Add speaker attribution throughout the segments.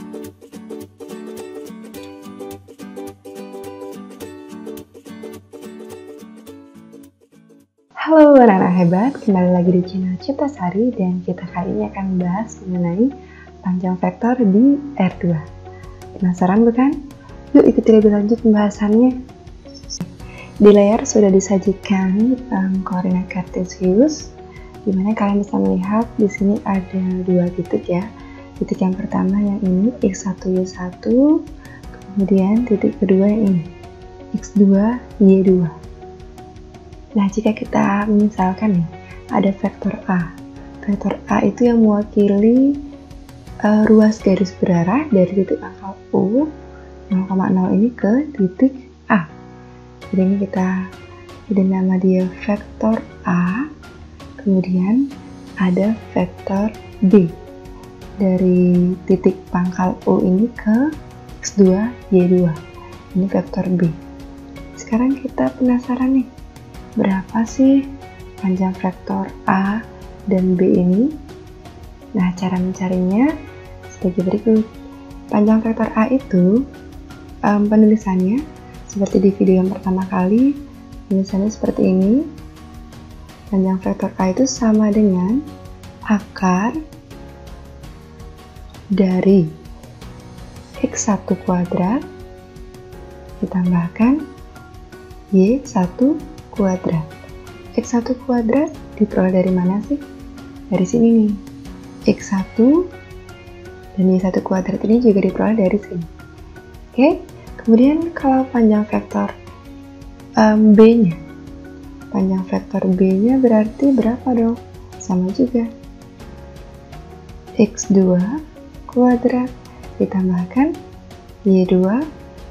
Speaker 1: Halo anak-anak hebat, kembali lagi di channel Ciptasari dan kita kali ini akan bahas mengenai panjang vektor di R2. Penasaran bukan? Yuk ikuti lebih lanjut pembahasannya. Di layar sudah disajikan koordinat kartesius, dimana kalian bisa melihat di sini ada dua titik ya. Titik yang pertama yang ini x1 y1, kemudian titik kedua yang ini x2 y2. Nah, jika kita misalkan nih, ada vektor A. Vektor A itu yang mewakili ruas garis berarah dari titik pangkal U 0,0 ini ke titik A. Jadi ini jadi nama dia vektor A. Kemudian ada vektor B. Dari titik pangkal U ini ke X2, Y2. Ini vektor B. Sekarang kita penasaran nih, berapa sih panjang vektor A dan B ini? Nah, cara mencarinya sebagai berikut. Panjang vektor A itu penulisannya seperti di video yang pertama kali, penulisannya seperti ini. Panjang vektor A itu sama dengan akar dari x1 kuadrat ditambahkan y1 kuadrat. X1 kuadrat diperoleh dari mana sih? Dari sini nih. X1 dan Y1 kuadrat ini juga diperoleh dari sini. Oke, kemudian kalau panjang vektor B-nya. Panjang vektor B-nya berarti berapa dong? Sama juga. X2 kuadrat ditambahkan Y2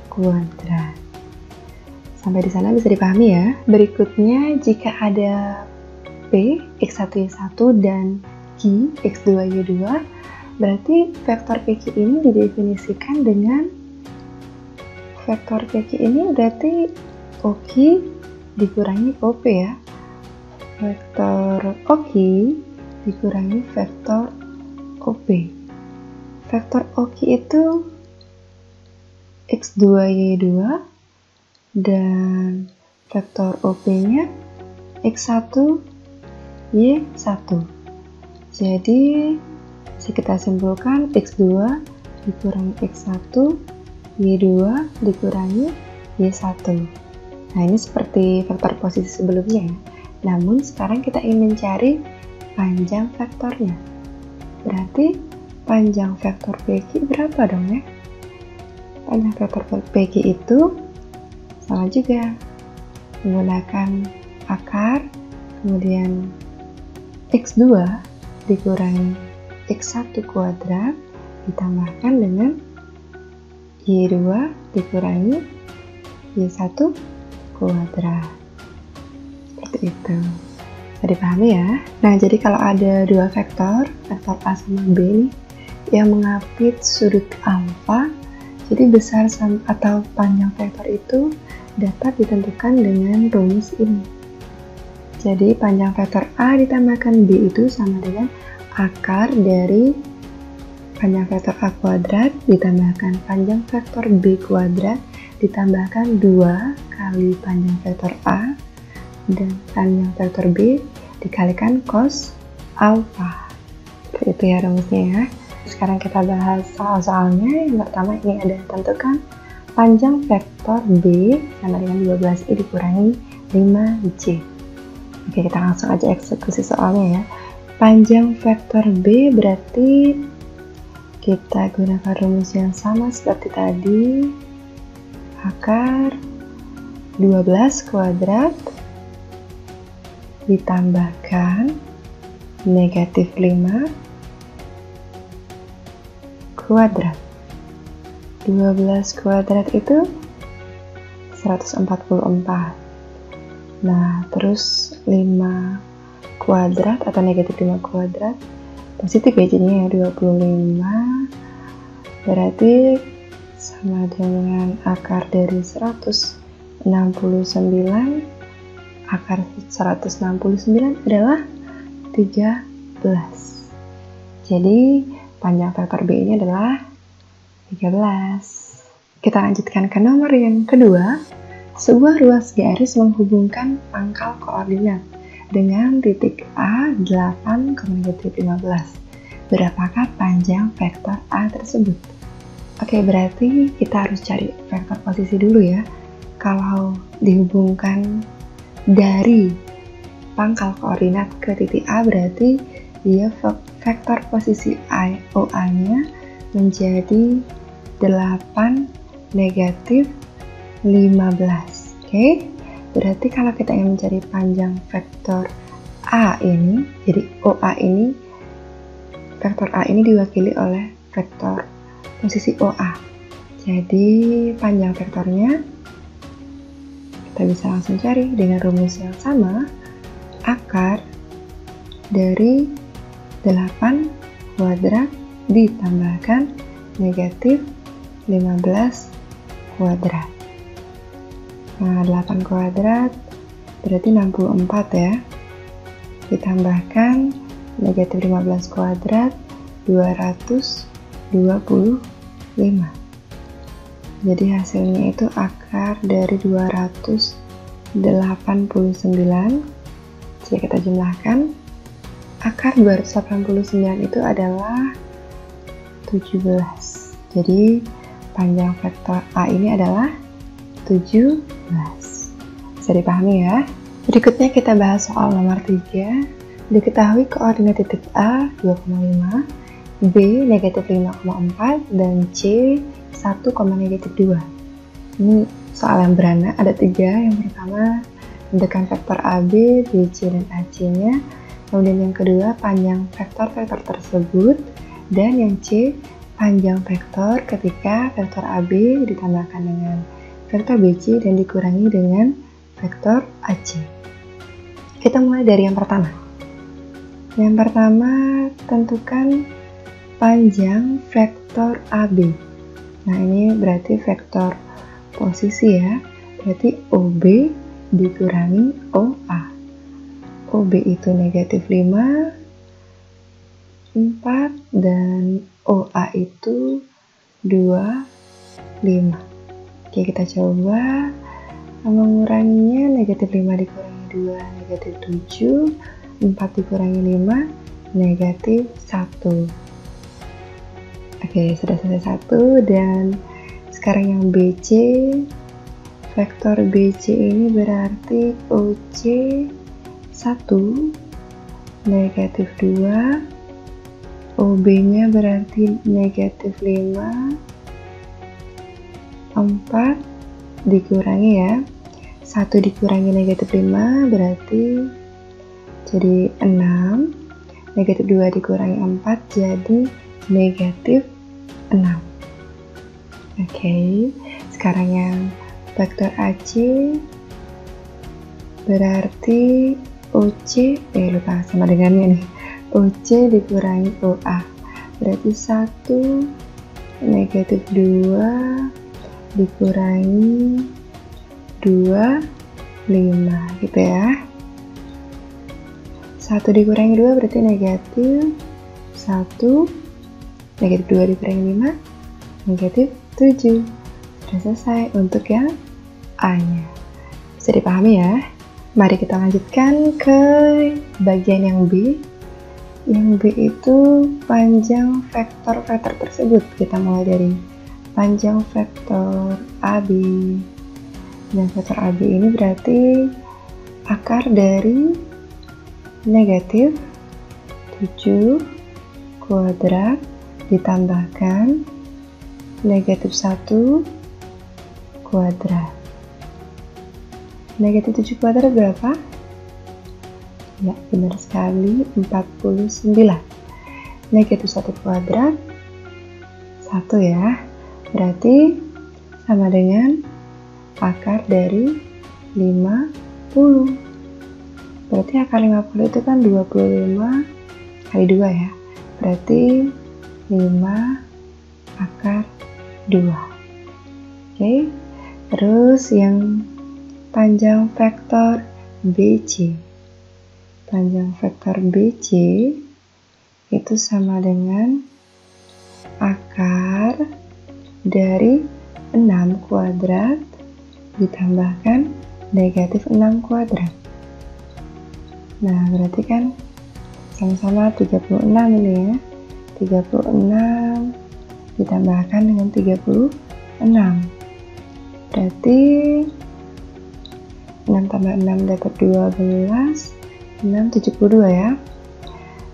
Speaker 1: kuadrat. Sampai di sana bisa dipahami ya. Berikutnya, jika ada P, X1, Y1, dan Q, X2, Y2, berarti vektor PQ ini didefinisikan dengan vektor PQ ini berarti OQ dikurangi OP ya. Vektor OQ dikurangi vektor OP. Vektor OQ itu X2, Y2, dan vektor OP-nya X1, Y1. Jadi, bisa kita simpulkan X2 dikurangi X1, Y2 dikurangi Y1. Nah, ini seperti vektor posisi sebelumnya ya. Namun, sekarang kita ingin mencari panjang vektornya. Berarti, panjang vektor PQ berapa dong ya? Panjang vektor PQ itu sama juga, menggunakan akar, kemudian X2 dikurangi X1 kuadrat ditambahkan dengan Y2 dikurangi Y1 kuadrat. Seperti itu. Bisa dipahami ya? Nah, jadi kalau ada dua vektor A sama B nih, yang mengapit sudut alfa, jadi besar atau panjang vektor itu dapat ditentukan dengan rumus ini. Jadi panjang vektor A ditambahkan B itu sama dengan akar dari panjang vektor A kuadrat ditambahkan panjang vektor B kuadrat ditambahkan 2 kali panjang vektor A dan panjang vektor B dikalikan cos alfa. Seperti itu ya rumusnya ya. Sekarang kita bahas soal-soalnya. Yang pertama ini ada tentukan panjang vektor B sama dengan 12i dikurangi 5j. Oke, kita langsung aja eksekusi soalnya ya. Panjang vektor B berarti kita gunakan rumus yang sama seperti tadi. Akar 12 kuadrat ditambahkan negatif 5 kuadrat. 12 kuadrat itu 144. Nah, terus 5 kuadrat atau negatif 5 kuadrat positif ya, jadinya ya 25. Berarti sama dengan akar dari 169. Akar 169 adalah 13. Jadi panjang vektor B ini adalah 13. Kita lanjutkan ke nomor yang kedua. Sebuah ruas garis menghubungkan pangkal koordinat dengan titik A 8,-15. Berapakah panjang vektor A tersebut? Oke, berarti kita harus cari vektor posisi dulu ya. Kalau dihubungkan dari pangkal koordinat ke titik A, berarti dia vektor posisi OA-nya menjadi 8 negatif 15. Oke, berarti kalau kita ingin mencari panjang vektor A ini, jadi OA ini, vektor A ini diwakili oleh vektor posisi OA. Jadi panjang vektornya kita bisa langsung cari dengan rumus yang sama. Akar dari 8 kuadrat ditambahkan negatif 15 kuadrat. Nah, 8 kuadrat berarti 64 ya. Ditambahkan negatif 15 kuadrat 225. Jadi hasilnya itu akar dari 289. Jadi kita jumlahkan. Akar 289 itu adalah 17. Jadi panjang vektor A ini adalah 17. Bisa dipahami ya? Berikutnya kita bahas soal nomor 3. Diketahui koordinat titik A 2,5, B negatif 5,4, dan C 1,-2. Ini soal yang beranak, ada 3. Yang pertama, tentukan vektor AB, BC, dan AC-nya. Kemudian yang kedua, panjang vektor-vektor tersebut. Dan yang C, panjang vektor ketika vektor AB ditambahkan dengan vektor BC dan dikurangi dengan vektor AC. Kita mulai dari yang pertama. Yang pertama, tentukan panjang vektor AB. Nah, ini berarti vektor posisi ya. Berarti OB dikurangi OA. OB itu negatif 5, 4, dan OA itu 2, 5. Oke, kita coba menguranginya. Negatif 5 dikurangi 2, negatif 7. 4 dikurangi 5, negatif 1. Oke, sudah selesai 1. Dan sekarang yang BC, vektor BC ini berarti OC 1, negatif 2, OB nya berarti negatif 5, 4 dikurangi ya, 1 dikurangi negatif 5 berarti jadi 6, negatif 2 dikurangi 4 jadi negatif 6. Oke, sekarang yang vektor AC berarti OC, lupa sama dengannya nih, OC dikurangi OA berarti 1, negatif 2 dikurangi 2, 5 gitu ya. 1 dikurangi 2 berarti negatif 1, negatif 2 dikurangi 5 negatif 7. Sudah selesai untuk yang A nya. Bisa dipahami ya. Mari kita lanjutkan ke bagian yang B. Yang B itu panjang vektor-vektor tersebut. Kita mulai dari panjang vektor AB. Dan vektor AB ini berarti akar dari negatif 7 kuadrat ditambahkan negatif 1 kuadrat. Negatif 7 kuadrat berapa? Ya, benar sekali, 49. Negatif 1 kuadrat 1 ya. Berarti sama dengan akar dari 50. Berarti akar 50 itu kan 25 kali 2 ya. Berarti 5 akar 2. Oke. Terus yang panjang vektor BC. Panjang vektor BC itu sama dengan akar dari 6 kuadrat ditambahkan negatif 6 kuadrat. Nah, berarti kan sama-sama 36 ini ya. 36 ditambahkan dengan 36. Berarti 6 tambah 6 dapat 12, 6 72 ya.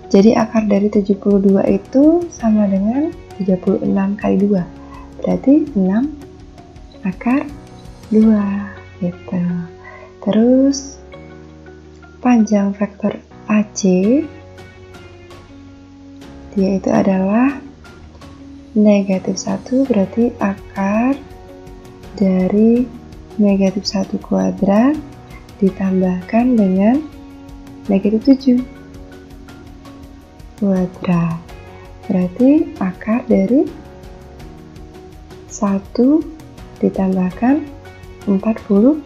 Speaker 1: Jadi akar dari 72 itu sama dengan 36 kali 2. Berarti 6 akar 2 gitu. Terus panjang vektor AC dia itu adalah negatif 1, berarti akar dari negatif 1 kuadrat ditambahkan dengan negatif 7 kuadrat. Berarti akar dari 1 ditambahkan 49.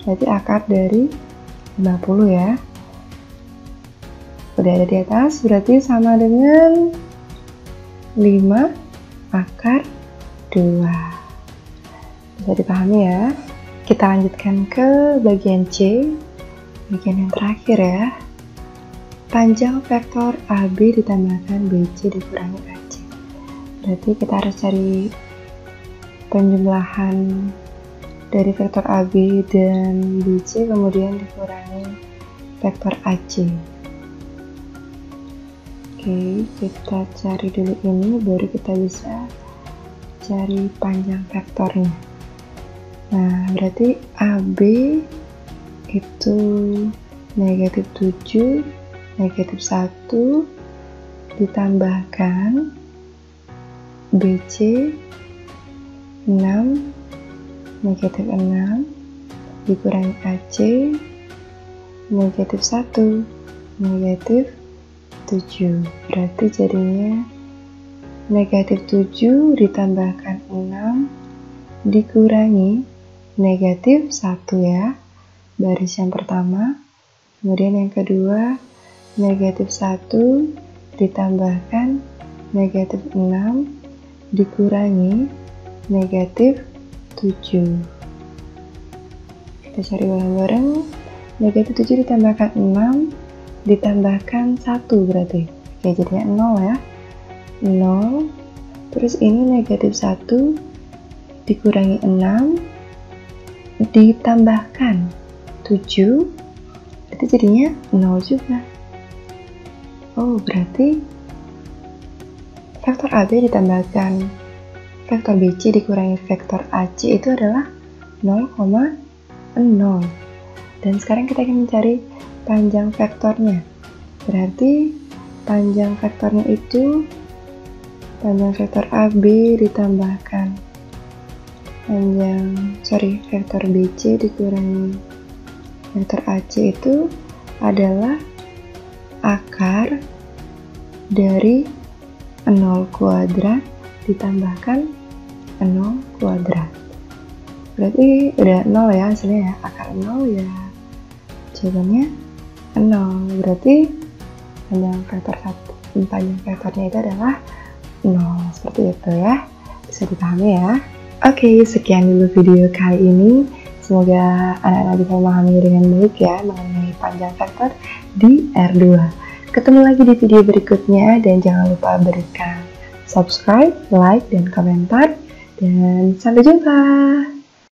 Speaker 1: Berarti akar dari 50 ya. Udah ada di atas, berarti sama dengan 5 akar 2. Bisa dipahami ya. Kita lanjutkan ke bagian C, bagian yang terakhir ya. Panjang vektor AB ditambahkan BC dikurangi AC. Berarti kita harus cari penjumlahan dari vektor AB dan BC kemudian dikurangi vektor AC. Oke, kita cari dulu ini baru kita bisa cari panjang vektornya. Nah, berarti AB itu negatif 7, negatif 1 ditambahkan BC 6, negatif 6 dikurangi AC negatif 1, negatif 7. Berarti jadinya negatif 7 ditambahkan 6 dikurangi negatif 1 ya, baris yang pertama. Kemudian yang kedua, negatif 1 ditambahkan negatif 6 dikurangi negatif 7. Kita cari bareng-bareng. Negatif 7 ditambahkan 6 ditambahkan 1 berarti. Oke, jadinya 0 ya. 0. Terus ini negatif 1 dikurangi 6 ditambahkan 7. Berarti jadinya 0 juga. Oh, berarti vektor AB ditambahkan vektor BC dikurangi vektor AC itu adalah 0,0. Dan sekarang kita akan mencari panjang vektornya. Berarti panjang vektornya itu panjang vektor AB ditambahkan vektor BC dikurangi vektor AC itu adalah akar dari 0 kuadrat ditambahkan 0 kuadrat. Berarti udah 0 ya hasilnya ya. Akar 0 ya jawabannya 0. Berarti panjang vektornya itu adalah 0. Seperti itu ya. Bisa dipahami ya. Oke, sekian dulu video kali ini. Semoga anak-anak bisa memahami dengan baik ya mengenai panjang vektor di R2. Ketemu lagi di video berikutnya dan jangan lupa berikan subscribe, like, dan komentar. Dan sampai jumpa.